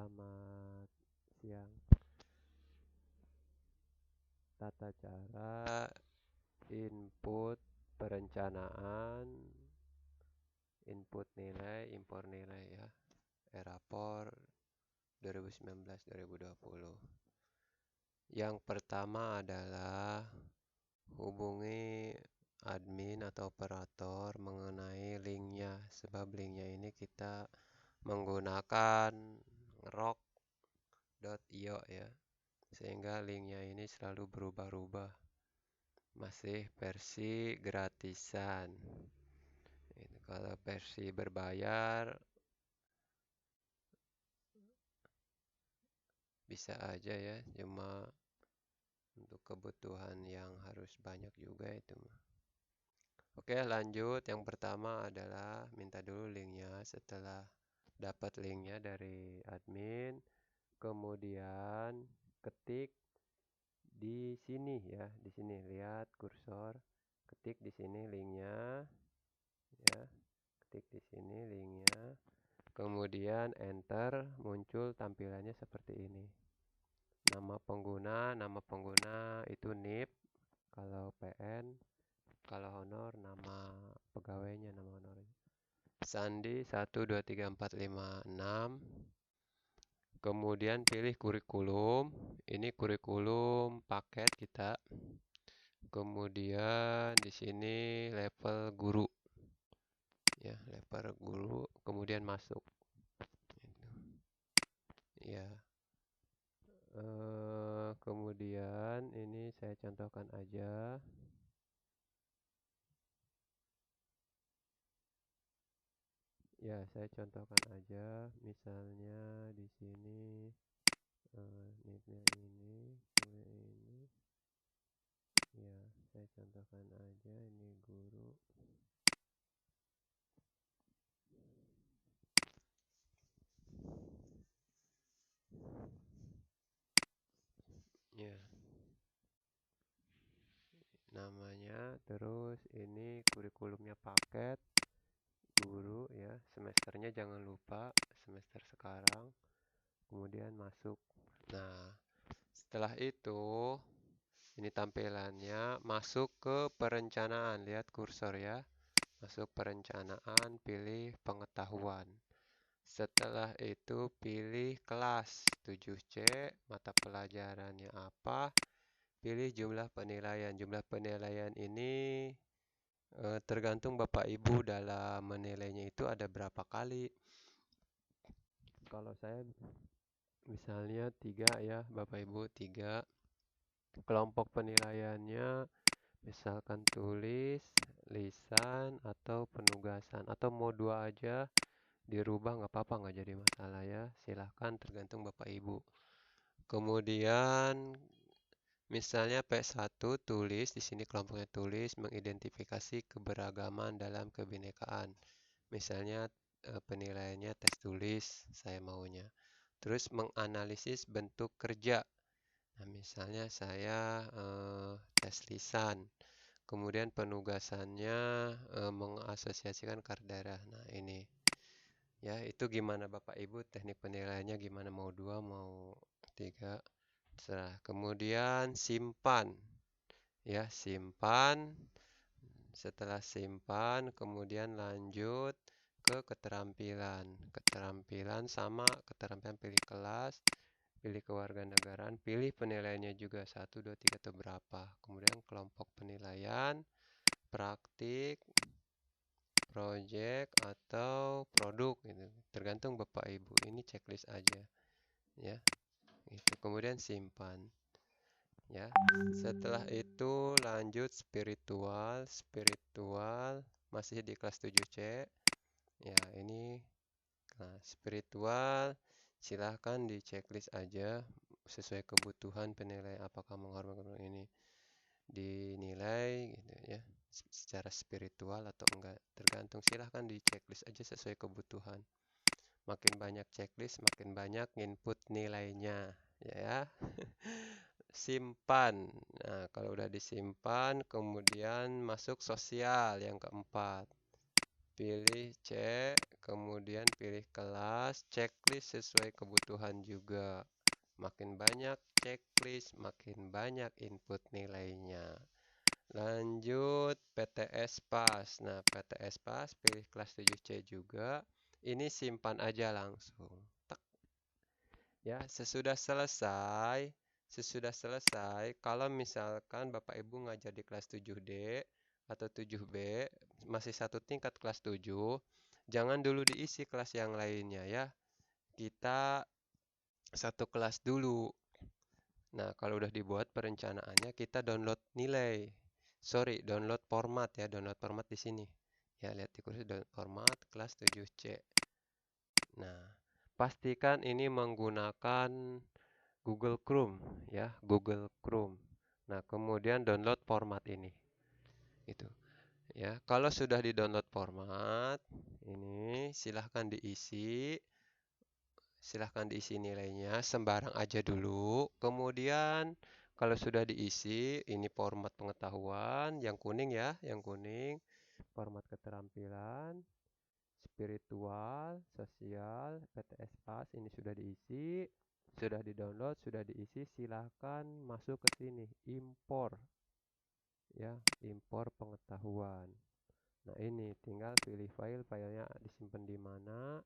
Selamat siang. Tata cara input perencanaan, input nilai, impor nilai ya. Erapor 2019-2020. Yang pertama adalah hubungi admin atau operator mengenai linknya. Sebab linknya ini kita menggunakan rock.io ya. Sehingga linknya ini selalu berubah-ubah. Masih versi gratisan. Kalau versi berbayar bisa aja ya, cuma untuk kebutuhan yang harus banyak juga itu. Oke, lanjut. Yang pertama adalah minta dulu linknya. Setelah dapat linknya dari admin, kemudian ketik di sini ya, di sini lihat kursor, ketik di sini linknya ya, ketik di sini linknya, kemudian enter, muncul tampilannya seperti ini. Nama pengguna itu NIP, kalau PN, kalau honor nama pegawainya, nama honornya. Sandi 1 2 3 4 5 6. Kemudian pilih kurikulum. Ini kurikulum paket kita. Kemudian di sini level guru. Ya, level guru, kemudian masuk. Ya. Kemudian ini saya contohkan aja. Ya, saya contohkan aja. Misalnya di sini nitnya ini, ini. Ya, saya contohkan aja ini guru. Ya. Namanya, terus ini kurikulumnya paket guru ya, semesternya jangan lupa semester sekarang, kemudian masuk. Nah, setelah itu ini tampilannya, masuk ke perencanaan, lihat kursor ya, masuk perencanaan, pilih pengetahuan. Setelah itu pilih kelas 7C, mata pelajarannya apa, pilih jumlah penilaian. Jumlah penilaian ini tergantung Bapak Ibu dalam menilainya itu ada berapa kali. Kalau saya misalnya 3 ya, Bapak Ibu 3. Kelompok penilaiannya misalkan tulis, lisan, atau penugasan. Atau mau 2 aja, dirubah nggak apa-apa, nggak jadi masalah ya. Silahkan, tergantung Bapak Ibu. Kemudian misalnya P1 tulis, di sini kelompoknya tulis, mengidentifikasi keberagaman dalam kebinekaan. Misalnya penilaiannya tes tulis, saya maunya. Terus menganalisis bentuk kerja. Nah, misalnya saya tes lisan. Kemudian penugasannya mengasosiasikan darah. Nah, ini. Ya, itu gimana Bapak Ibu, teknik penilaiannya gimana, mau 2, mau 3. Terserah. Kemudian simpan. Ya, simpan. Setelah simpan, kemudian lanjut ke keterampilan. Keterampilan sama keterampilan, pilih kelas, pilih kewarganegaraan, pilih penilaiannya juga 1, 2, 3 atau berapa. Kemudian kelompok penilaian, praktik, project atau produk gitu. Tergantung Bapak Ibu. Ini checklist aja ya. Itu. Kemudian simpan. Ya. Setelah itu lanjut spiritual, masih di kelas 7C. Ya, ini nah, spiritual silahkan di checklist aja sesuai kebutuhan penilaian, apakah menghormati ini dinilai gitu ya secara spiritual atau enggak, tergantung, silahkan di checklist aja sesuai kebutuhan. Makin banyak checklist makin banyak input nilainya ya. Simpan. Nah, kalau udah disimpan kemudian masuk sosial yang keempat, pilih C, kemudian pilih kelas, checklist sesuai kebutuhan juga. Makin banyak checklist, makin banyak input nilainya. Lanjut PTS pas. Nah, PTS pas pilih kelas 7C juga. Ini simpan aja langsung. Tak. Ya, sesudah selesai, kalau misalkan Bapak Ibu ngajar di kelas 7D atau 7B, masih satu tingkat kelas 7, jangan dulu diisi kelas yang lainnya ya. Kita satu kelas dulu. Nah, kalau udah dibuat perencanaannya, kita download nilai. Sorry, download format ya, download format di sini. Ya, lihat di kursus download format kelas 7C. Nah, pastikan ini menggunakan Google Chrome ya, Google Chrome. Nah, kemudian download format ini. Itu. Ya, kalau sudah di-download format ini silahkan diisi nilainya sembarang aja dulu. Kemudian kalau sudah diisi, ini format pengetahuan yang kuning ya, yang kuning, format keterampilan, spiritual, sosial, PTS pas ini sudah diisi, sudah di-download, sudah diisi, silahkan masuk ke sini, impor ya, impor pengetahuan. Nah, ini tinggal pilih file, filenya disimpan di mana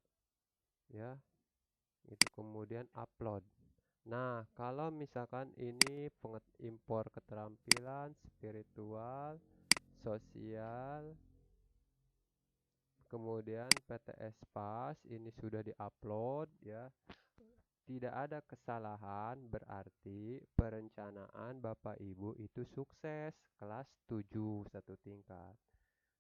ya. Itu kemudian upload. Nah, kalau misalkan ini impor keterampilan, spiritual, sosial, kemudian PTS pas ini sudah diupload ya. Tidak ada kesalahan, berarti perencanaan Bapak Ibu itu sukses kelas 7 satu tingkat.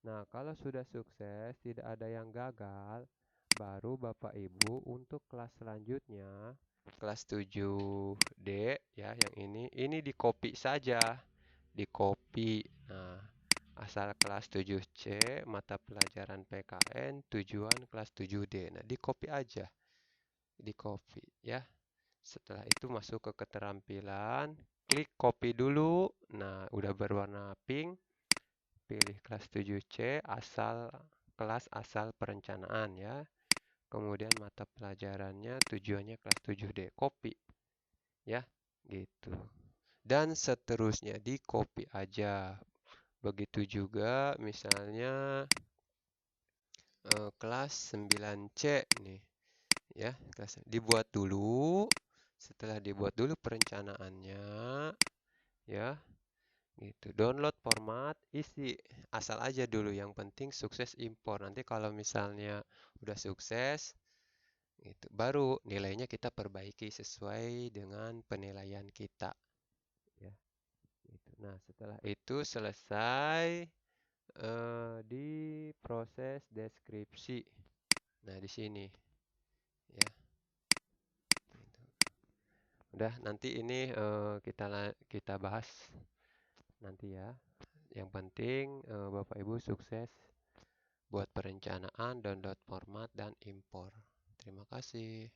Nah, kalau sudah sukses, tidak ada yang gagal, baru Bapak Ibu untuk kelas selanjutnya, kelas 7D ya, yang ini di-copy saja, di-copy. Nah, asal kelas 7C, mata pelajaran PKN, tujuan kelas 7D. Nah, di-copy aja, di-copy ya. Setelah itu masuk ke keterampilan, klik copy dulu. Nah, udah berwarna pink. Pilih kelas 7C kelas asal perencanaan ya. Kemudian mata pelajarannya tujuannya kelas 7D. Copy ya, gitu. Dan seterusnya di copy aja. Begitu juga misalnya kelas 9C nih ya, dibuat dulu. Setelah dibuat dulu perencanaannya ya, gitu. Download format, isi asal aja dulu. Yang penting sukses impor. Nanti kalau misalnya udah sukses, gitu, baru nilainya kita perbaiki sesuai dengan penilaian kita. Ya, gitu. Nah, setelah itu selesai di proses deskripsi. Nah, di sini ya. Gitu. Udah, nanti ini kita bahas nanti ya. Yang penting Bapak Ibu sukses buat perencanaan, download format, dan impor. Terima kasih.